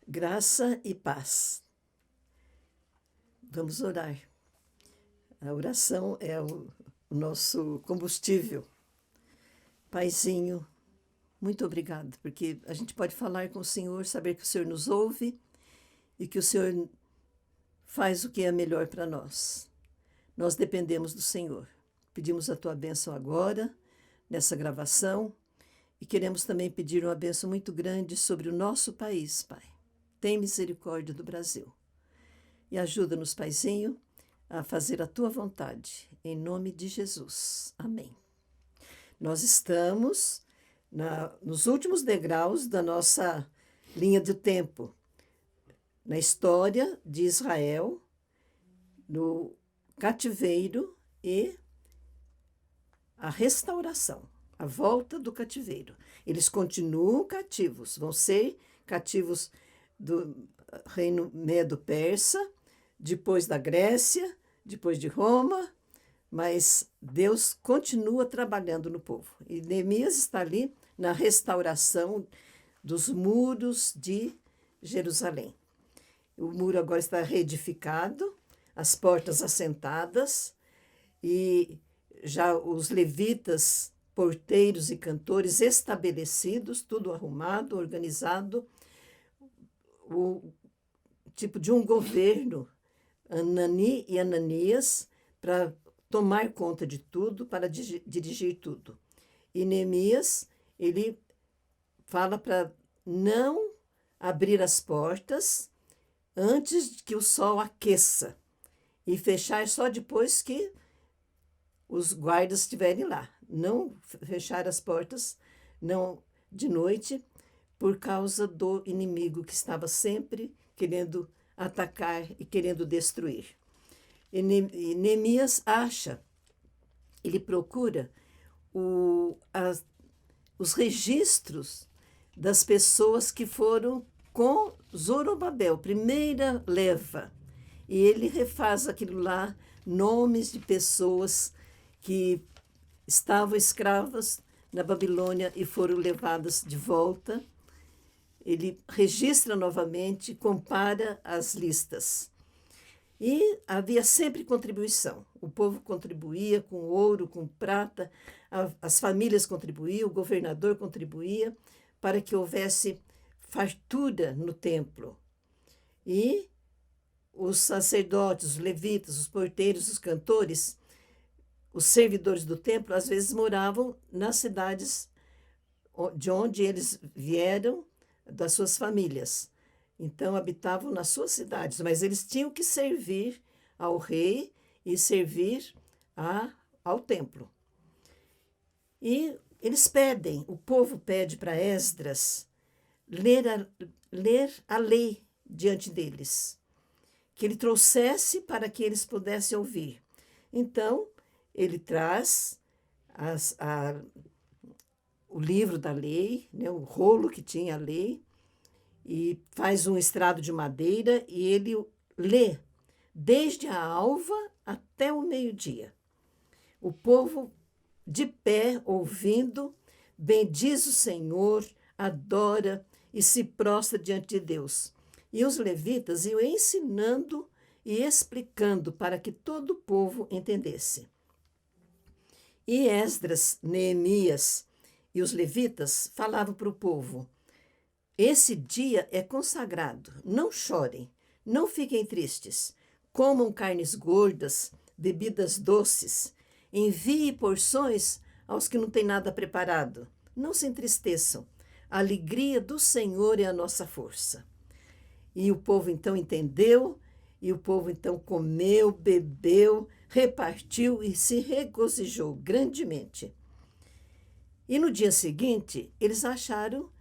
Graça e paz. Vamos orar. A oração é o nosso combustível. Paizinho, muito obrigado, porque a gente pode falar com o Senhor, saber que o Senhor nos ouve e que o Senhor faz o que é melhor para nós. Nós dependemos do Senhor. Pedimos a tua bênção agora, nessa gravação, e queremos também pedir uma bênção muito grande sobre o nosso país, Pai. Tem misericórdia do Brasil. E ajuda-nos, Paizinho, a fazer a tua vontade, em nome de Jesus. Amém. Nós estamos nos últimos degraus da nossa linha do tempo, na história de Israel, no cativeiro e a restauração, a volta do cativeiro. Eles continuam cativos, vão ser cativos do reino Medo-Persa, depois da Grécia, depois de Roma, mas Deus continua trabalhando no povo. E Neemias está ali na restauração dos muros de Jerusalém. O muro agora está reedificado, as portas assentadas, e já os levitas, porteiros e cantores estabelecidos, tudo arrumado, organizado, o tipo de um governo, Anani e Ananias, para tomar conta de tudo, para dirigir tudo. E Neemias, ele fala para não abrir as portas antes que o sol aqueça e fechar só depois que os guardas estiverem lá. Não fechar as portas não de noite, por causa do inimigo que estava sempre querendo atacar e querendo destruir. E Neemias acha, ele procura os registros das pessoas que foram com Zorobabel, primeira leva. E ele refaz aquilo lá, nomes de pessoas que estavam escravas na Babilônia e foram levadas de volta. Ele registra novamente, compara as listas. E havia sempre contribuição. O povo contribuía com ouro, com prata, as famílias contribuíam, o governador contribuía para que houvesse fartura no templo. E os sacerdotes, os levitas, os porteiros, os cantores, os servidores do templo, às vezes moravam nas cidades de onde eles vieram, das suas famílias. Então, habitavam nas suas cidades, mas eles tinham que servir ao rei e servir ao templo. E eles pedem, o povo pede para Esdras ler a lei diante deles, que ele trouxesse para que eles pudessem ouvir. Então, ele traz o livro da lei, né, o rolo que tinha a lei, e faz um estrado de madeira e ele lê desde a alva até o meio-dia. O povo de pé, ouvindo, bendiz o Senhor, adora e se prostra diante de Deus. E os levitas iam ensinando e explicando para que todo o povo entendesse. E Esdras, Neemias e os levitas falavam para o povo: esse dia é consagrado, não chorem, não fiquem tristes, comam carnes gordas, bebidas doces, envie porções aos que não têm nada preparado. Não se entristeçam, a alegria do Senhor é a nossa força. E o povo então entendeu, e o povo então comeu, bebeu, repartiu e se regozijou grandemente. E no dia seguinte, eles acharam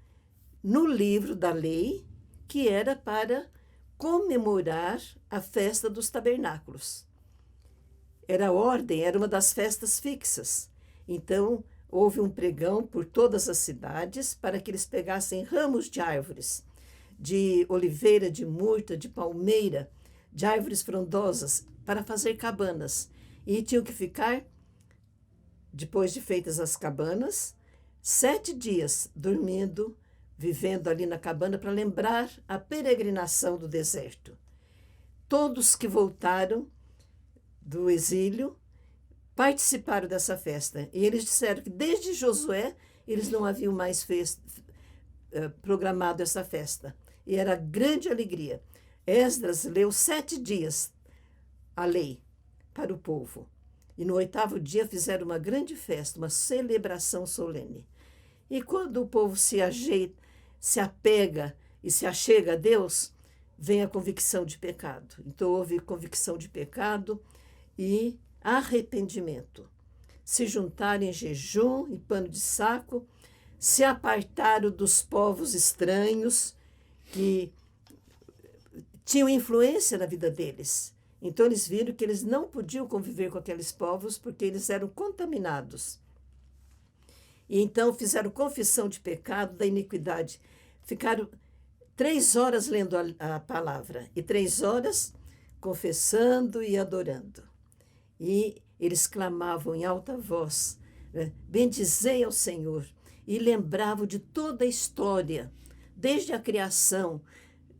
no livro da lei que era para comemorar a festa dos tabernáculos. Era a ordem, era uma das festas fixas. Então, houve um pregão por todas as cidades para que eles pegassem ramos de árvores, de oliveira, de murta, de palmeira, de árvores frondosas, para fazer cabanas. E tinham que ficar, depois de feitas as cabanas, 7 dias dormindo vivendo ali na cabana para lembrar a peregrinação do deserto. Todos que voltaram do exílio participaram dessa festa. E eles disseram que desde Josué eles não haviam mais programado essa festa. E era grande alegria. Esdras leu 7 dias a lei para o povo. E no 8º dia fizeram uma grande festa, uma celebração solene. E quando o povo se apega e se achega a Deus, vem a convicção de pecado. Então houve convicção de pecado e arrependimento. Se juntaram em jejum e pano de saco, se apartaram dos povos estranhos que tinham influência na vida deles. Então eles viram que eles não podiam conviver com aqueles povos porque eles eram contaminados. E então fizeram confissão de pecado, da iniquidade. Ficaram 3 horas lendo a palavra e 3 horas confessando e adorando. E eles clamavam em alta voz, bendizei ao Senhor, e lembravam de toda a história, desde a criação,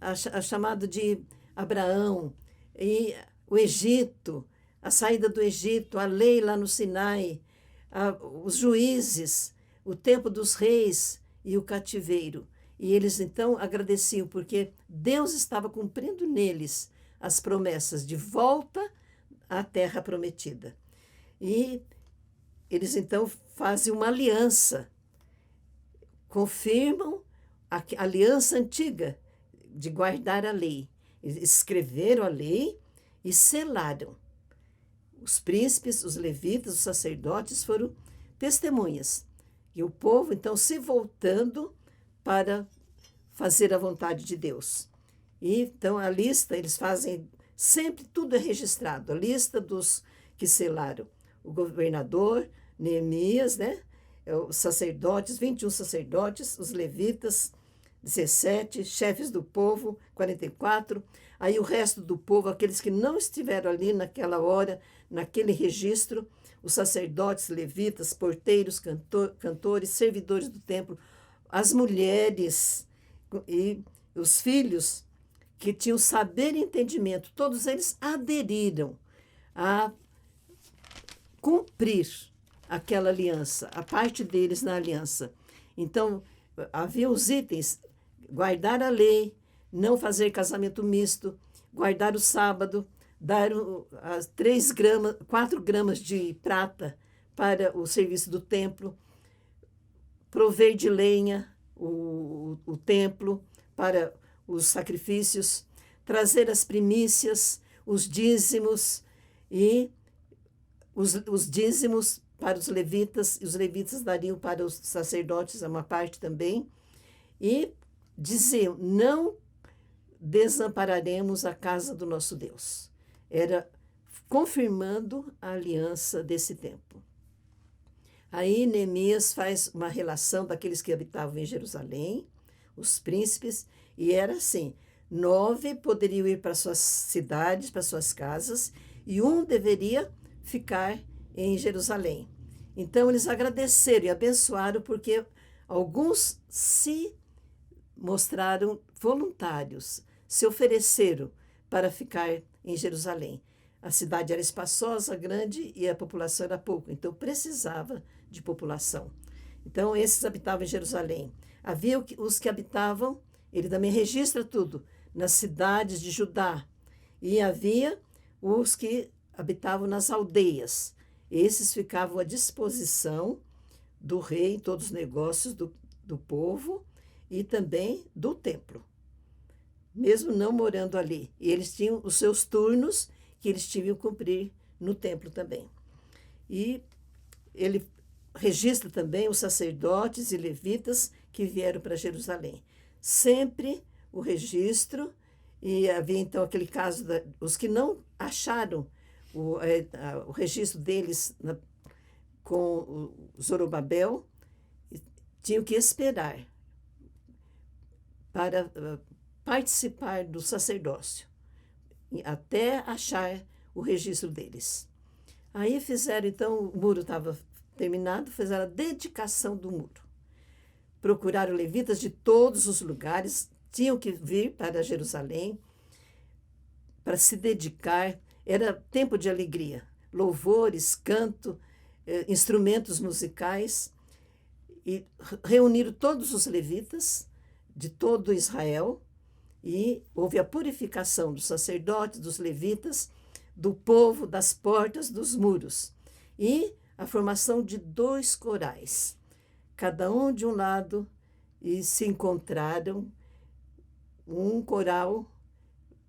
a chamada de Abraão, e o Egito, a saída do Egito, a lei lá no Sinai, os juízes, o tempo dos reis e o cativeiro. E eles então agradeciam, porque Deus estava cumprindo neles as promessas de volta à terra prometida. E eles então fazem uma aliança, confirmam a aliança antiga de guardar a lei. Eles escreveram a lei e selaram. Os príncipes, os levitas, os sacerdotes foram testemunhas. E o povo, então, se voltando para fazer a vontade de Deus. E, então, a lista, eles fazem, sempre tudo é registrado. A lista dos que selaram. O governador, Neemias, né? Os sacerdotes, 21 sacerdotes, os levitas, 17, chefes do povo, 44. Aí o resto do povo, aqueles que não estiveram ali naquela hora, naquele registro, os sacerdotes, levitas, porteiros, cantores, servidores do templo, as mulheres e os filhos que tinham saber e entendimento, todos eles aderiram a cumprir aquela aliança, a parte deles na aliança. Então, havia os itens: guardar a lei, não fazer casamento misto, guardar o sábado, dar as 4 gramas de prata para o serviço do templo, prover de lenha o templo para os sacrifícios, trazer as primícias, os dízimos e os dízimos para os levitas, e os levitas dariam para os sacerdotes uma parte também, e diziam: não desampararemos a casa do nosso Deus. Era confirmando a aliança desse tempo. Aí Neemias faz uma relação daqueles que habitavam em Jerusalém, os príncipes, e era assim: 9 poderiam ir para suas cidades, para suas casas, e 1 deveria ficar em Jerusalém. Então eles agradeceram e abençoaram, porque alguns se mostraram voluntários, se ofereceram para ficar em Jerusalém. A cidade era espaçosa, grande, e a população era pouco, então precisava de população. Então esses habitavam em Jerusalém. Havia os que habitavam, ele também registra tudo, nas cidades de Judá. E havia os que habitavam nas aldeias. Esses ficavam à disposição do rei em todos os negócios do povo e também do templo, mesmo não morando ali. E eles tinham os seus turnos que eles tinham que cumprir no templo também. E ele registra também os sacerdotes e levitas que vieram para Jerusalém. Sempre o registro, e havia então aquele caso, os que não acharam o registro deles com o Zorobabel, tinham que esperar para participar do sacerdócio, até achar o registro deles. Aí fizeram, então, o muro estava terminado, fizeram a dedicação do muro. procuraram levitas de todos os lugares, tinham que vir para Jerusalém para se dedicar. Era tempo de alegria, louvores, canto, instrumentos musicais, e reuniram todos os levitas de todo Israel, e houve a purificação dos sacerdotes, dos levitas, do povo, das portas, dos muros, e a formação de 2 corais, cada um de um lado, e se encontraram um coral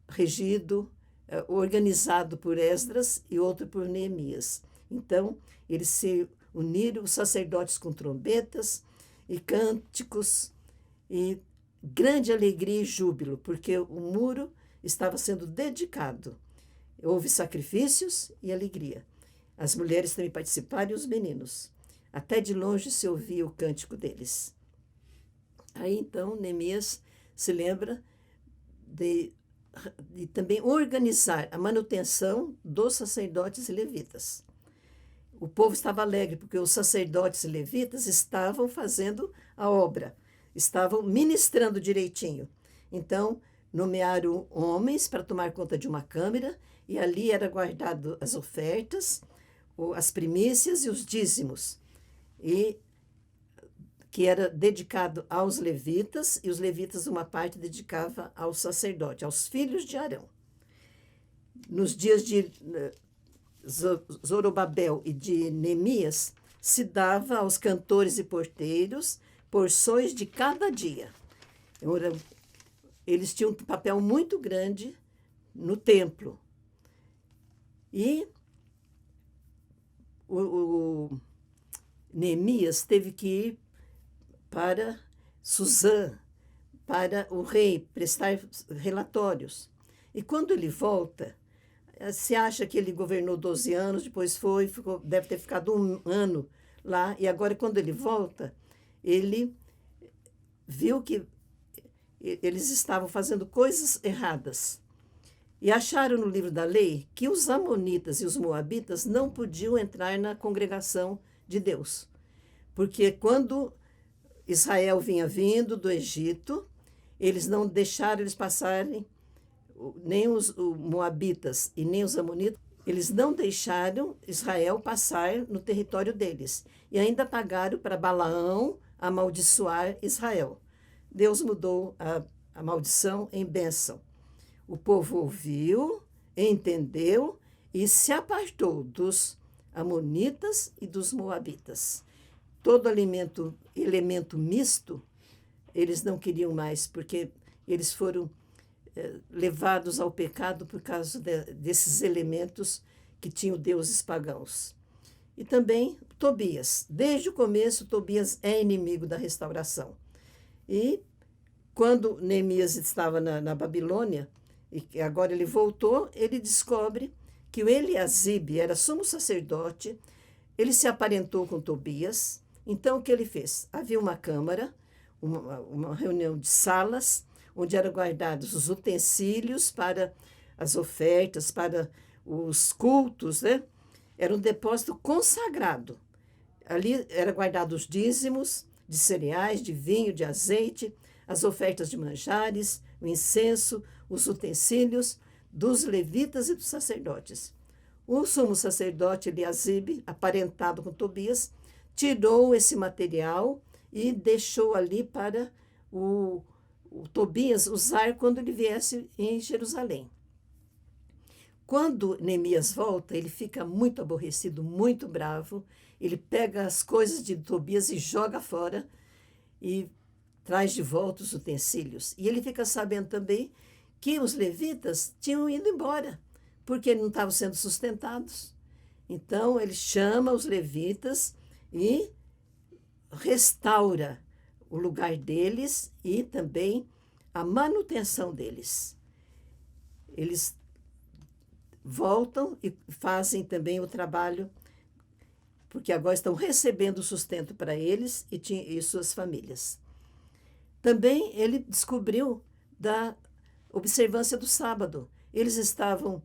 regido, organizado por Esdras e outro por Neemias. Então, eles se uniram, os sacerdotes com trombetas e cânticos, e grande alegria e júbilo, porque o muro estava sendo dedicado. Houve sacrifícios e alegria. As mulheres também participaram e os meninos. Até de longe se ouvia o cântico deles. Aí, então, Neemias se lembra de também organizar a manutenção dos sacerdotes e levitas. O povo estava alegre, porque os sacerdotes e levitas estavam fazendo a obra, estavam ministrando direitinho. Então, nomearam homens para tomar conta de uma câmara, e ali era guardado as ofertas, as primícias e os dízimos, e que era dedicado aos levitas, e os levitas uma parte dedicava ao sacerdote, aos filhos de Arão. Nos dias de Zorobabel e de Neemias, se dava aos cantores e porteiros porções de cada dia. Eles tinham um papel muito grande no templo. E o Neemias teve que ir para Suzã, para o rei, prestar relatórios. E quando ele volta, se acha que ele governou 12 anos, depois deve ter ficado um ano lá, e agora, quando ele volta, ele viu que eles estavam fazendo coisas erradas. E acharam no livro da lei que os amonitas e os moabitas não podiam entrar na congregação de Deus, porque quando Israel vinha vindo do Egito, eles não deixaram eles passarem, nem os moabitas e nem os amonitas, eles não deixaram Israel passar no território deles. E ainda pagaram para Balaão amaldiçoar Israel. Deus mudou a maldição em bênção. O povo ouviu, entendeu e se apartou dos amonitas e dos moabitas. Todo elemento misto, eles não queriam mais, porque eles foram levados ao pecado por causa desses elementos que tinham deuses pagãos. E também Tobias. Desde o começo, Tobias é inimigo da restauração. E quando Neemias estava na Babilônia, e agora ele voltou, ele descobre que o Eliasibe era sumo sacerdote, ele se aparentou com Tobias. Então, o que ele fez? Havia uma câmara, uma reunião de salas, onde eram guardados os utensílios para as ofertas, para os cultos, né? Era um depósito consagrado. Ali eram guardados os dízimos de cereais, de vinho, de azeite, as ofertas de manjares, o incenso, os utensílios dos levitas e dos sacerdotes. O sumo sacerdote Eliasibe, aparentado com Tobias, tirou esse material e deixou ali para o Tobias usar quando ele viesse em Jerusalém. Quando Neemias volta, ele fica muito aborrecido, muito bravo. Ele pega as coisas de Tobias e joga fora e traz de volta os utensílios. E ele fica sabendo também que os levitas tinham ido embora, porque não estavam sendo sustentados. Então, ele chama os levitas e restaura o lugar deles e também a manutenção deles. Eles voltam e fazem também o trabalho, porque agora estão recebendo sustento para eles e suas famílias. Também ele descobriu da observância do sábado. Eles estavam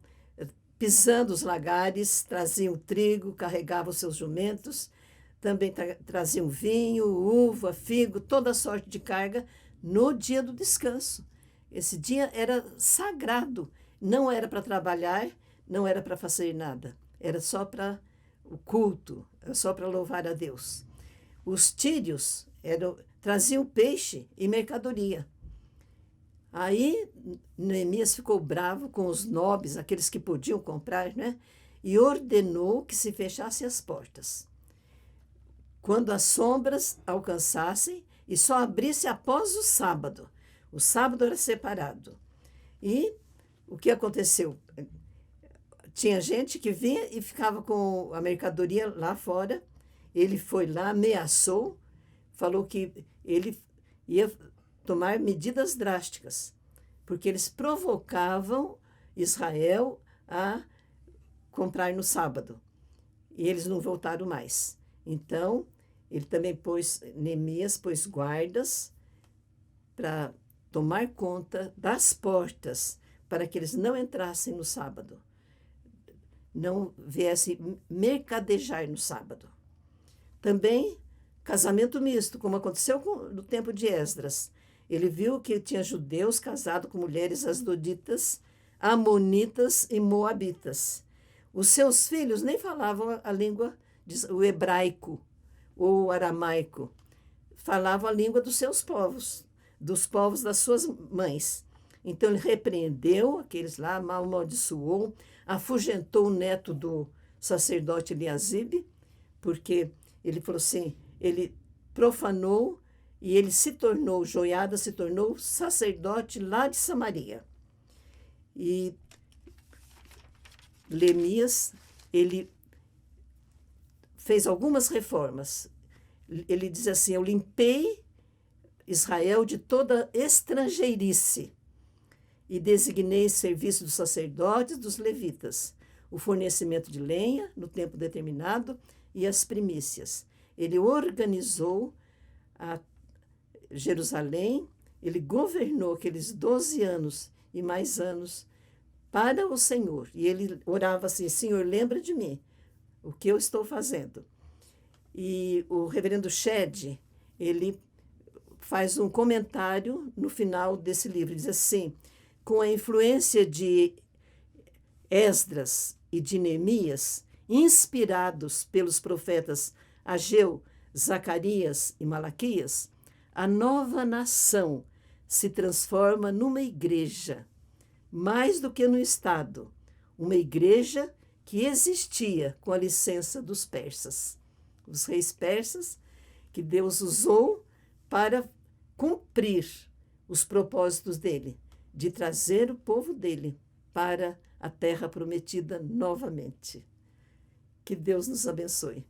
pisando os lagares, traziam trigo, carregavam seus jumentos, também traziam vinho, uva, figo, toda sorte de carga no dia do descanso. Esse dia era sagrado, não era para trabalhar, não era para fazer nada, era só para o culto, era só para louvar a Deus. Os tírios traziam peixe e mercadoria. Aí Neemias ficou bravo com os nobres, aqueles que podiam comprar, né? E ordenou que se fechassem as portas, quando as sombras alcançassem, e só abrisse após o sábado. O sábado era separado. E o que aconteceu? Tinha gente que vinha e ficava com a mercadoria lá fora. Ele foi lá, ameaçou, falou que ele ia tomar medidas drásticas, porque eles provocavam Israel a comprar no sábado. E eles não voltaram mais. Então, ele também Neemias pôs guardas para tomar conta das portas, para que eles não entrassem no sábado, não viessem mercadejar no sábado. Também casamento misto, como aconteceu no tempo de Esdras. Ele viu que tinha judeus casados com mulheres asdoditas, amonitas e moabitas. Os seus filhos nem falavam a língua, o hebraico ou o aramaico. Falavam a língua dos seus povos, dos povos das suas mães. Então ele repreendeu aqueles lá, amaldiçoou, afugentou o neto do sacerdote Eliasibe, porque ele falou assim, ele profanou e ele se tornou, Joiada se tornou sacerdote lá de Samaria. E Neemias, ele fez algumas reformas. Ele diz assim, eu limpei Israel de toda estrangeirice e designei serviço dos sacerdotes, dos levitas, o fornecimento de lenha no tempo determinado e as primícias. Ele organizou a Jerusalém, ele governou aqueles 12 anos e mais anos para o Senhor. E ele orava assim, Senhor, lembra de mim, o que eu estou fazendo. E o reverendo Shedd, ele faz um comentário no final desse livro, diz assim, com a influência de Esdras e de Neemias, inspirados pelos profetas Ageu, Zacarias e Malaquias, a nova nação se transforma numa igreja, mais do que no Estado, uma igreja que existia com a licença dos persas, os reis persas, que Deus usou para cumprir os propósitos dele, de trazer o povo dele para a terra prometida novamente. Que Deus nos abençoe.